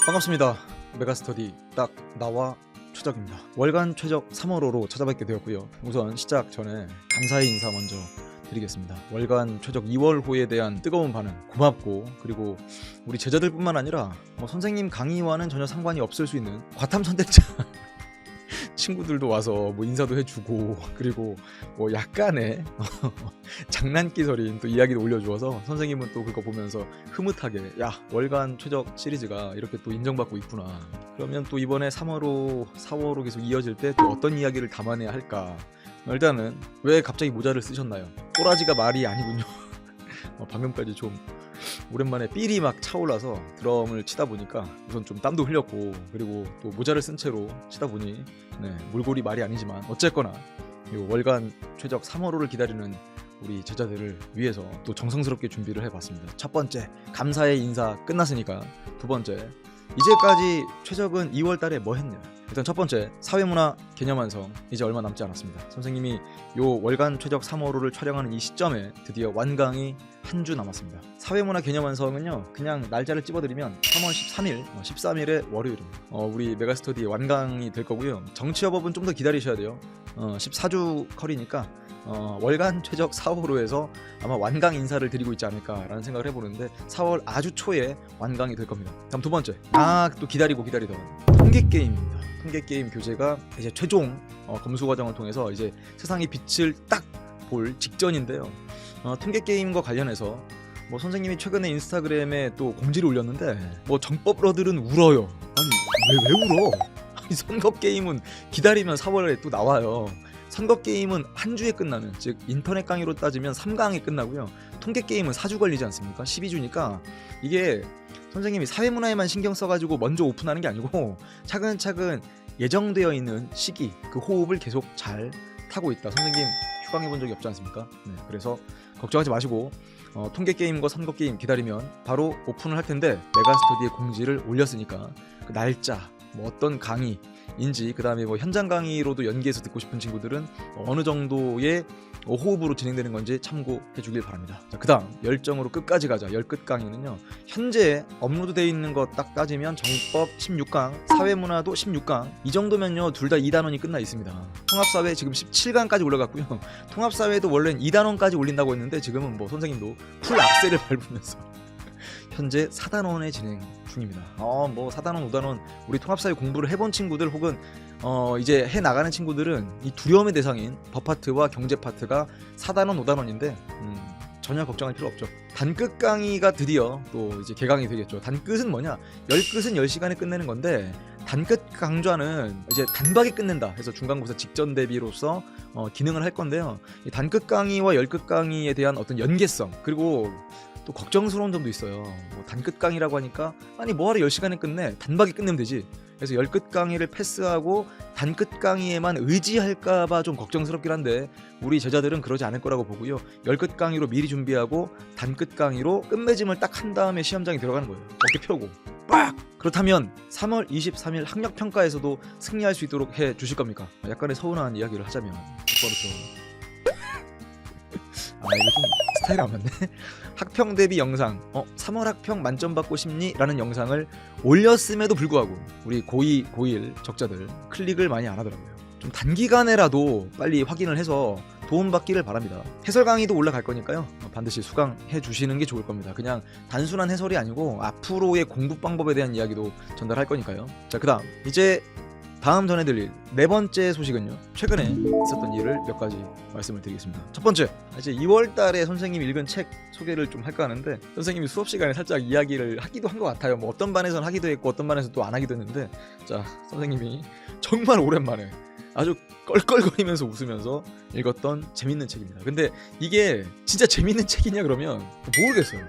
반갑습니다. 메가스터디 딱 나와 최적입니다. 월간 최적 3월호로 찾아뵙게 되었고요. 우선 시작 전에 감사의 인사 먼저 드리겠습니다. 월간 최적 2월호에 대한 뜨거운 반응 고맙고, 그리고 우리 제자들뿐만 아니라 선생님 강의와는 전혀 상관이 없을 수 있는 과탐 선택자 친구들도 와서 인사도 해주고, 그리고 약간의 장난기 서린 또 이야기를 올려주어서 선생님은 또 그거 보면서 흐뭇하게 야, 월간 최적 시리즈가 이렇게 또 인정받고 있구나. 그러면 또 이번에 3월호 4월호 계속 이어질 때 또 어떤 이야기를 담아내야 할까. 일단은 왜 갑자기 모자를 쓰셨나요? 꼬라지가 말이 아니군요. 방금까지 좀 오랜만에 삘이 막 차올라서 드럼을 치다 보니까 우선 좀 땀도 흘렸고, 그리고 또 모자를 쓴 채로 치다 보니 몰골이 말이 아니지만 어쨌거나 요 월간 최적 3월호를 기다리는 우리 제자들을 위해서 또 정성스럽게 준비를 해봤습니다. 첫 번째, 감사의 인사 끝났으니까 두 번째, 이제까지 최적은 2월달에 뭐 했냐. 일단 첫 번째, 사회문화 개념완성 이제 얼마 남지 않았습니다. 선생님이 요 월간 최적 3월호를 촬영하는 이 시점에 드디어 완강이 한 주 남았습니다. 사회문화 개념완성은요, 그냥 날짜를 찝어드리면 3월 13일 13일의 월요일입니다. 우리 메가스터디 완강이 될 거고요. 정치여법은 좀 더 기다리셔야 돼요. 14주 컬이니까 월간 최적 4월호에서 아마 완강 인사를 드리고 있지 않을까라는 생각을 해보는데 4월 아주 초에 완강이 될 겁니다. 다음 두 번째, 또 기다리던 통계게임입니다. 통계게임 교재가 이제 최종 검수 과정을 통해서 이제 세상의 빛을 딱 볼 직전인데요. 통계게임과 관련해서 선생님이 최근에 인스타그램에 또 공지를 올렸는데 정법러들은 울어요. 아니 왜 울어? 아니, 선거게임은 기다리면 4월에 또 나와요. 선거게임은 한 주에 끝나는, 즉 인터넷 강의로 따지면 3강이 끝나고요. 통계게임은 4주 걸리지 않습니까? 12주니까 이게 선생님이 사회문화에만 신경 써가지고 먼저 오픈하는 게 아니고 차근차근 예정되어 있는 시기, 그 호흡을 계속 잘 타고 있다. 선생님 휴강해 본 적이 없지 않습니까? 그래서 걱정하지 마시고 통계게임과 선거게임 기다리면 바로 오픈을 할 텐데, 메가스터디에 공지를 올렸으니까 그 날짜, 어떤 강의인지, 그 다음에 현장 강의로도 연계해서 듣고 싶은 친구들은 어느 정도의 호흡으로 진행되는 건지 참고해 주길 바랍니다. 자, 그 다음 열정으로 끝까지 가자. 열끝 강의는요, 현재 업로드되어 있는 거 딱 따지면 정법 16강, 사회문화도 16강, 이 정도면요 둘 다 2단원이 끝나 있습니다. 통합사회 지금 17강까지 올라갔고요. 통합사회도 원래는 2단원까지 올린다고 했는데 지금은 선생님도 풀 악셀을 밟으면서 현재 4단원에 진행 중입니다. 4단원, 5단원 우리 통합사회 공부를 해본 친구들 혹은 이제 해 나가는 친구들은 이 두려움의 대상인 법 파트와 경제 파트가 4단원, 5단원인데 전혀 걱정할 필요 없죠. 단끝 강의가 드디어 또 이제 개강이 되겠죠. 단끝은 뭐냐? 열끝은 10시간에 끝내는 건데, 단끝 강좌는 이제 단박에 끝낸다 해서 중간고사 직전 대비로서 기능을 할 건데요. 이 단끝 강의와 열끝 강의에 대한 어떤 연계성, 그리고 또 걱정스러운 점도 있어요. 단끝 강의라고 하니까 아니 뭐하러 10시간에 끝내, 단박에 끝내면 되지. 그래서 열끝 강의를 패스하고 단끝 강의에만 의지할까봐 좀 걱정스럽긴 한데, 우리 제자들은 그러지 않을 거라고 보고요. 열끝 강의로 미리 준비하고 단끝 강의로 끝맺음을 딱 한 다음에 시험장에 들어가는 거예요. 어깨 펴고 빡! 그렇다면 3월 23일 학력평가에서도 승리할 수 있도록 해 주실 겁니까? 약간의 서운한 이야기를 하자면 이거 좀 스타일이 안 맞네. 학평 대비 영상 3월 학평 만점 받고 싶니? 라는 영상을 올렸음에도 불구하고 우리 고2, 고1 적자들 클릭을 많이 안 하더라고요. 좀 단기간에라도 빨리 확인을 해서 도움받기를 바랍니다. 해설 강의도 올라갈 거니까요. 반드시 수강해 주시는 게 좋을 겁니다. 그냥 단순한 해설이 아니고 앞으로의 공부 방법에 대한 이야기도 전달할 거니까요. 자, 그 다음 전해드릴 네 번째 소식은요, 최근에 있었던 일을 몇 가지 말씀을 드리겠습니다. 첫 번째, 이제 2월달에 선생님이 읽은 책 소개를 좀 할까 하는데, 선생님이 수업 시간에 살짝 이야기를 하기도 한 것 같아요. 어떤 반에서는 하기도 했고 어떤 반에서 또 안 하기도 했는데, 자, 선생님이 정말 오랜만에 아주 껄껄거리면서 웃으면서 읽었던 재밌는 책입니다. 근데 이게 진짜 재밌는 책이냐 그러면 모르겠어요.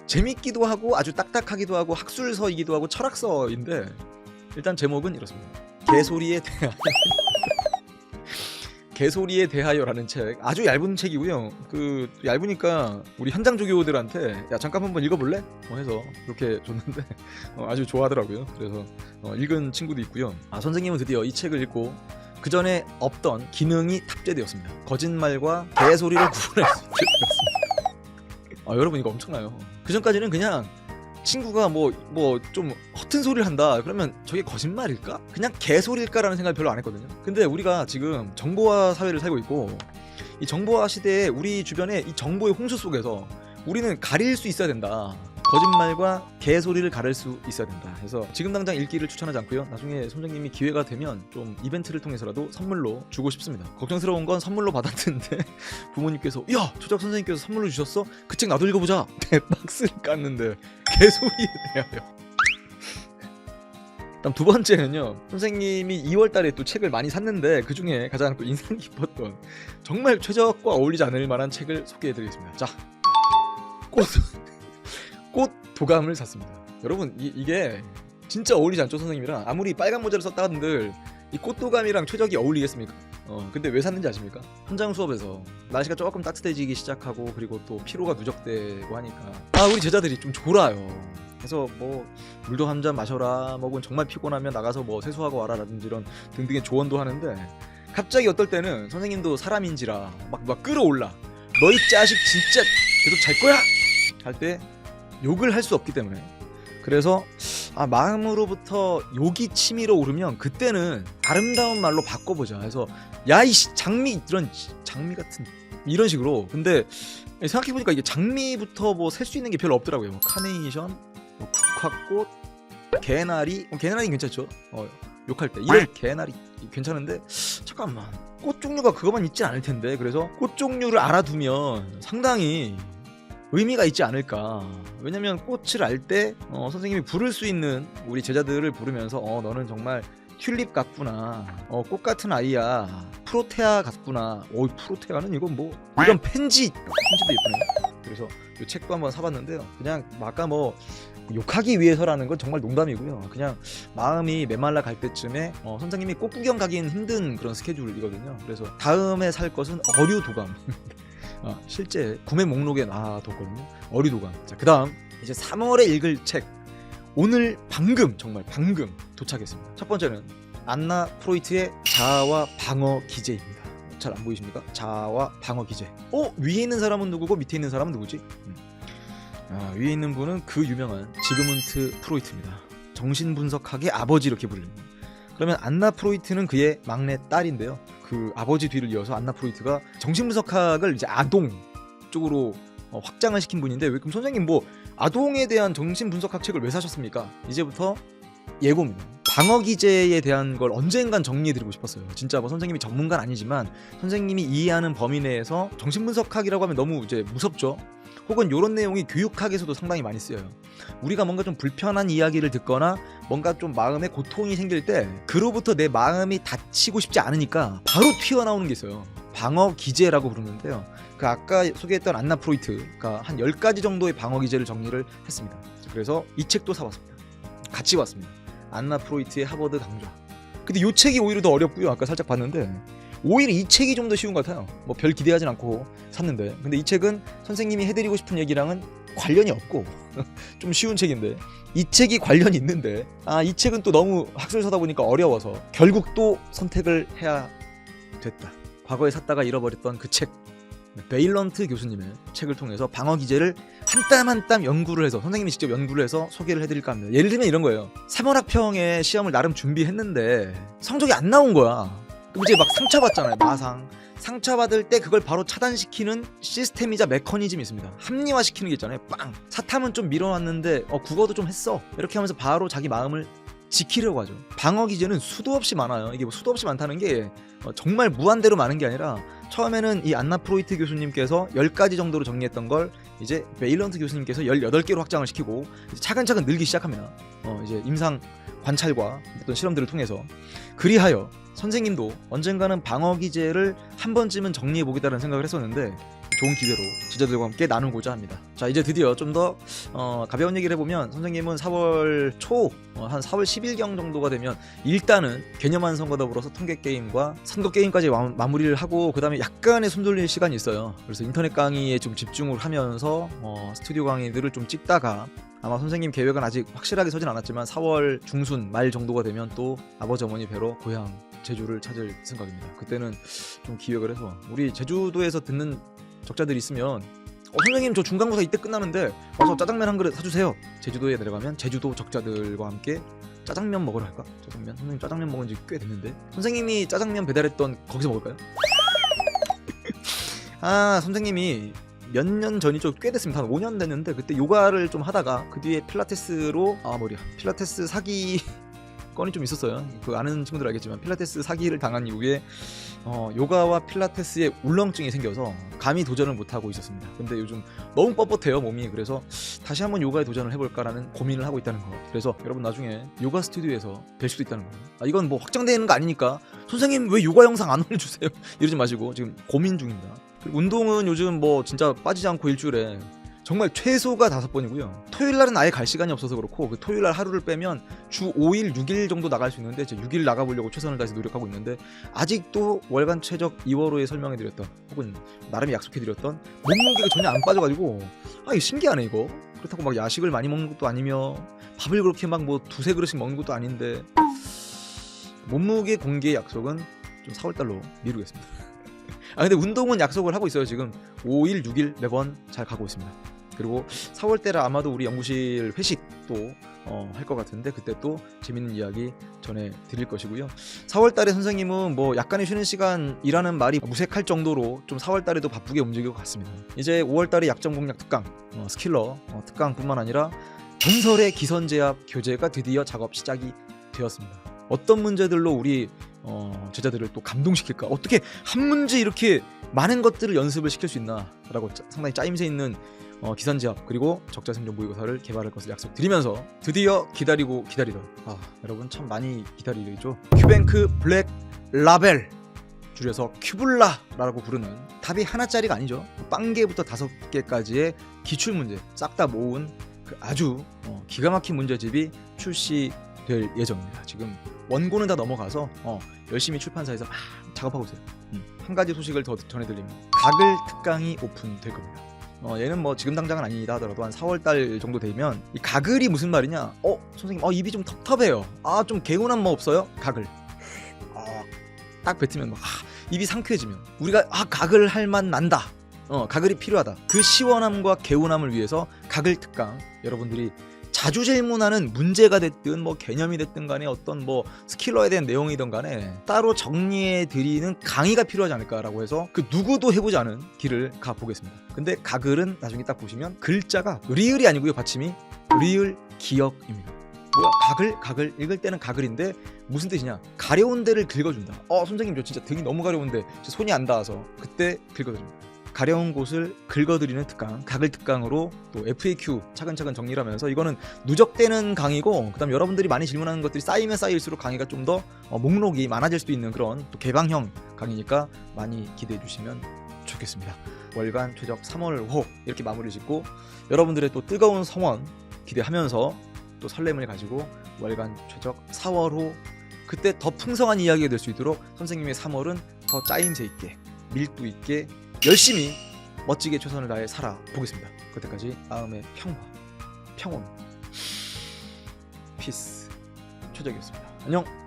재밌기도 하고 아주 딱딱하기도 하고 학술서이기도 하고 철학서인데, 일단 제목은 이렇습니다. 개소리에 대하여라는 책. 아주 얇은 책이고요. 얇으니까 우리 현장 조교들한테 야 잠깐 한번 읽어볼래? 해서 그렇게 줬는데 아주 좋아하더라고요. 그래서 읽은 친구도 있고요. 선생님은 드디어 이 책을 읽고 그 전에 없던 기능이 탑재되었습니다. 거짓말과 개소리를 구분할 수 있게 되었습니다. 여러분 이거 엄청나요. 그 전까지는 그냥 친구가 뭐 좀 허튼 소리를 한다 그러면 저게 거짓말일까? 그냥 개소리일까라는 생각을 별로 안 했거든요. 근데 우리가 지금 정보화 사회를 살고 있고 이 정보화 시대에 우리 주변에 이 정보의 홍수 속에서 우리는 가릴 수 있어야 된다. 거짓말과 개소리를 가릴 수 있어야 된다. 그래서 지금 당장 읽기를 추천하지 않고요. 나중에 선생님이 기회가 되면 좀 이벤트를 통해서라도 선물로 주고 싶습니다. 걱정스러운 건 선물로 받았는데 부모님께서 야 조작 선생님께서 선물로 주셨어? 그 책 나도 읽어보자. 내 박스를 깠는데 개소리에 대하여. 다음 두 번째는요. 선생님이 2월달에 또 책을 많이 샀는데 그 중에 가장 또 인상 깊었던 정말 최적과 어울리지 않을 만한 책을 소개해드리겠습니다. 자, 꽃 도감을 샀습니다. 여러분 이게 진짜 어울리지 않죠 선생님이랑. 아무리 빨간 모자를 썼다 한들 이 꽃도감이랑 최적이 어울리겠습니까? 근데 왜 샀는지 아십니까? 현장 수업에서 날씨가 조금 따뜻해지기 시작하고 그리고 또 피로가 누적되고 하니까 우리 제자들이 좀 졸아요. 그래서 뭐 물도 한 잔 마셔라, 뭐 정말 피곤하면 나가서 뭐 세수하고 와라라든지 이런 등등의 조언도 하는데 갑자기 어떨 때는 선생님도 사람인지라 막 끌어올라. 너희 자식 진짜 계속 잘 거야? 할 때 욕을 할 수 없기 때문에. 그래서 마음으로부터 욕이 치밀어 오르면 그때는 아름다운 말로 바꿔보자. 그래서 야이씨 장미, 이런 장미 같은 이런 식으로. 근데 생각해보니까 이게 장미부터 뭐 셀 수 있는 게 별로 없더라고요. 뭐 카네이션, 뭐 국화꽃, 개나리. 개나리는 괜찮죠. 욕할 때 이런 개나리 괜찮은데 잠깐만 꽃 종류가 그것만 있진 않을 텐데. 그래서 꽃 종류를 알아두면 상당히 의미가 있지 않을까. 왜냐면 꽃을 알 때 선생님이 부를 수 있는 우리 제자들을 부르면서 너는 정말 튤립 같구나, 꽃 같은 아이야, 프로테아 같구나. 프로테아는 이건 뭐 이런 편지도 예쁘네요. 그래서 이 책도 한번 사봤는데요. 그냥 아까 뭐 욕하기 위해서라는 건 정말 농담이고요. 그냥 마음이 메말라 갈 때쯤에 선생님이 꽃 구경 가기는 힘든 그런 스케줄이거든요. 그래서 다음에 살 것은 어류도감. 실제 구매 목록에 놔뒀거든요. 어류도감. 자, 그 다음 이제 3월에 읽을 책. 오늘 정말 방금 도착했습니다. 첫 번째는 안나 프로이트의 자아와 방어 기제입니다. 잘 안 보이십니까? 자아와 방어 기제. 위에 있는 사람은 누구고 밑에 있는 사람은 누구지? 위에 있는 분은 그 유명한 지그문트 프로이트입니다. 정신분석학의 아버지 이렇게 불립니다. 그러면 안나 프로이트는 그의 막내 딸인데요. 그 아버지 뒤를 이어서 안나 프로이트가 정신분석학을 이제 아동 쪽으로 확장을 시킨 분인데, 그럼 선생님 뭐 아동에 대한 정신분석학 책을 왜 사셨습니까? 이제부터 예고입니다. 방어 기제에 대한 걸 언젠간 정리해드리고 싶었어요. 진짜 뭐 선생님이 전문가는 아니지만 선생님이 이해하는 범위 내에서 정신분석학이라고 하면 너무 이제 무섭죠. 혹은 이런 내용이 교육학에서도 상당히 많이 쓰여요. 우리가 뭔가 좀 불편한 이야기를 듣거나 뭔가 좀 마음에 고통이 생길 때 그로부터 내 마음이 다치고 싶지 않으니까 바로 튀어나오는 게 있어요. 방어 기제라고 부르는데요. 그 아까 소개했던 안나 프로이트가 한 10가지 정도의 방어 기제를 정리를 했습니다. 그래서 이 책도 사봤습니다. 같이 봤습니다. 안나 프로이트의 하버드 강좌. 근데 이 책이 오히려 더 어렵고요. 아까 살짝 봤는데 오히려 이 책이 좀 더 쉬운 것 같아요. 뭐 별 기대하진 않고 샀는데, 근데 이 책은 선생님이 해드리고 싶은 얘기랑은 관련이 없고 좀 쉬운 책인데 이 책이 관련이 있는데 이 책은 또 너무 학술서다 보니까 어려워서 결국 또 선택을 해야 됐다. 과거에 샀다가 잃어버렸던 그 책, 베일런트 교수님의 책을 통해서 방어 기제를 한 땀 한 땀 연구를 해서 선생님이 직접 연구를 해서 소개를 해드릴까 합니다. 예를 들면 이런 거예요. 3월 학평에 시험을 나름 준비했는데 성적이 안 나온 거야. 이제 막 상처받잖아요. 마상. 상처받을 때 그걸 바로 차단시키는 시스템이자 메커니즘이 있습니다. 합리화시키는 게 있잖아요. 빵! 사탐은 좀 밀어놨는데 국어도 좀 했어. 이렇게 하면서 바로 자기 마음을 지키려고 하죠. 방어 기제는 수도 없이 많아요. 이게 뭐 수도 없이 많다는 게 정말 무한대로 많은 게 아니라 처음에는 이 안나 프로이트 교수님께서 10가지 정도로 정리했던 걸 이제 베일런트 교수님께서 18개로 확장을 시키고 이제 차근차근 늘기 시작합니다. 이제 임상 관찰과 어떤 실험들을 통해서. 그리하여 선생님도 언젠가는 방어 기제를 한 번쯤은 정리해 보겠다는 생각을 했었는데 좋은 기회로 제자들과 함께 나누고자 합니다. 자, 이제 드디어 좀 더 가벼운 얘기를 해보면 선생님은 4월 초 한 4월 10일경 정도가 되면 일단은 개념한 선거 더불어서 통계게임과 선거게임까지 마무리를 하고 그 다음에 약간의 숨 돌릴 시간이 있어요. 그래서 인터넷 강의에 좀 집중을 하면서 스튜디오 강의들을 좀 찍다가 아마 선생님 계획은 아직 확실하게 서진 않았지만 4월 중순 말 정도가 되면 또 아버지 어머니 뵈러 고향 제주를 찾을 생각입니다. 그때는 좀 기획을 해서 우리 제주도에서 듣는 적자들이 있으면 선생님 저 중간고사 이때 끝나는데 와서 짜장면 한 그릇 사주세요. 제주도에 내려가면 제주도 적자들과 함께 짜장면 먹으러 갈까? 짜장면? 선생님 짜장면 먹은 지 꽤 됐는데 선생님이 짜장면 배달했던 거기서 먹을까요? 아 선생님이 몇 년 전이죠. 꽤 됐습니다. 한 5년 됐는데 그때 요가를 좀 하다가 그 뒤에 필라테스로 필라테스 사기 건이 좀 있었어요. 그 아는 친구들 알겠지만 필라테스 사기를 당한 이후에 요가와 필라테스에 울렁증이 생겨서 감히 도전을 못하고 있었습니다. 근데 요즘 너무 뻣뻣해요 몸이. 그래서 다시 한번 요가에 도전을 해볼까라는 고민을 하고 있다는 거. 그래서 여러분 나중에 요가 스튜디오에서 뵐 수도 있다는 거예요. 이건 뭐 확정되는 거 아니니까 선생님 왜 요가 영상 안 올려주세요 이러지 마시고 지금 고민 중입니다. 그리고 운동은 요즘 뭐 진짜 빠지지 않고 일주일에 정말 최소가 5번이고요. 토요일날은 아예 갈 시간이 없어서 그렇고 그 토요일날 하루를 빼면 주 5일, 6일 정도 나갈 수 있는데 제 6일 나가보려고 최선을 다해서 노력하고 있는데 아직도 월간 최적 2월호에 설명해드렸던 혹은 나름의 약속해드렸던 몸무게가 전혀 안 빠져가지고 이거 신기하네 이거. 그렇다고 막 야식을 많이 먹는 것도 아니며 밥을 그렇게 막 뭐 2-3그릇씩 먹는 것도 아닌데 몸무게 공개 약속은 좀 4월달로 미루겠습니다. 근데 운동은 약속을 하고 있어요. 지금 5일, 6일 매번 잘 가고 있습니다. 그리고 4월 때라 아마도 우리 연구실 회식도 할 것 같은데 그때 또 재밌는 이야기 전해드릴 것이고요. 4월 달에 선생님은 뭐 약간의 쉬는 시간이라는 말이 무색할 정도로 좀 4월 달에도 바쁘게 움직일 것 같습니다. 이제 5월 달에 약점 공략 특강, 스킬러 특강뿐만 아니라 전설의 기선제압 교재가 드디어 작업 시작이 되었습니다. 어떤 문제들로 우리 제자들을 또 감동시킬까? 어떻게 한 문제 이렇게 많은 것들을 연습을 시킬 수 있나? 라고 상당히 짜임새 있는 기선제압 그리고 적자생존 모의고사를 개발할 것을 약속드리면서 드디어 기다리던 여러분 참 많이 기다리죠. 큐뱅크 블랙 라벨 줄여서 큐블라라고 부르는 답이 하나짜리가 아니죠. 빵개부터 5개까지의 기출문제 싹 다 모은 그 아주 기가 막힌 문제집이 출시될 예정입니다. 지금 원고는 다 넘어가서 열심히 출판사에서 막 작업하고 있어요. 한 가지 소식을 더 전해드립니다. 가글 특강이 오픈될 겁니다. 얘는 뭐 지금 당장은 아니다 하더라도 한 4월달 정도 되면 이 가글이 무슨 말이냐? 선생님 입이 좀 텁텁해요. 좀 개운한 뭐 없어요? 가글. 딱 뱉으면 막 입이 상쾌해지면 우리가 가글 할 맛 난다. 가글이 필요하다. 그 시원함과 개운함을 위해서 가글 특강 여러분들이 자주 질문하는 문제가 됐든 뭐 개념이 됐든 간에 어떤 뭐 스킬러에 대한 내용이든 간에 따로 정리해 드리는 강의가 필요하지 않을까라고 해서 그 누구도 해보지 않은 길을 가보겠습니다. 근데 가글은 나중에 딱 보시면 글자가 리을이 아니고요. 받침이 리을 기역입니다. 뭐야 가글 읽을 때는 가글인데 무슨 뜻이냐? 가려운 데를 긁어준다. 선생님 저 진짜 등이 너무 가려운데 손이 안 닿아서 그때 긁어드립니다. 가려운 곳을 긁어드리는 특강, 가글 특강으로 또 FAQ 차근차근 정리를 하면서 이거는 누적되는 강의고 그다음 여러분들이 많이 질문하는 것들이 쌓이면 쌓일수록 강의가 좀 더 목록이 많아질 수도 있는 그런 또 개방형 강의니까 많이 기대해 주시면 좋겠습니다. 월간 최적 3월호 이렇게 마무리 짓고 여러분들의 또 뜨거운 성원 기대하면서 또 설렘을 가지고 월간 최적 4월호 그때 더 풍성한 이야기가 될 수 있도록 선생님의 3월은 더 짜임새 있게 밀도 있게 열심히 멋지게 최선을 다해 살아보겠습니다. 그때까지 마음의 평온 피스 최적이었습니다. 안녕.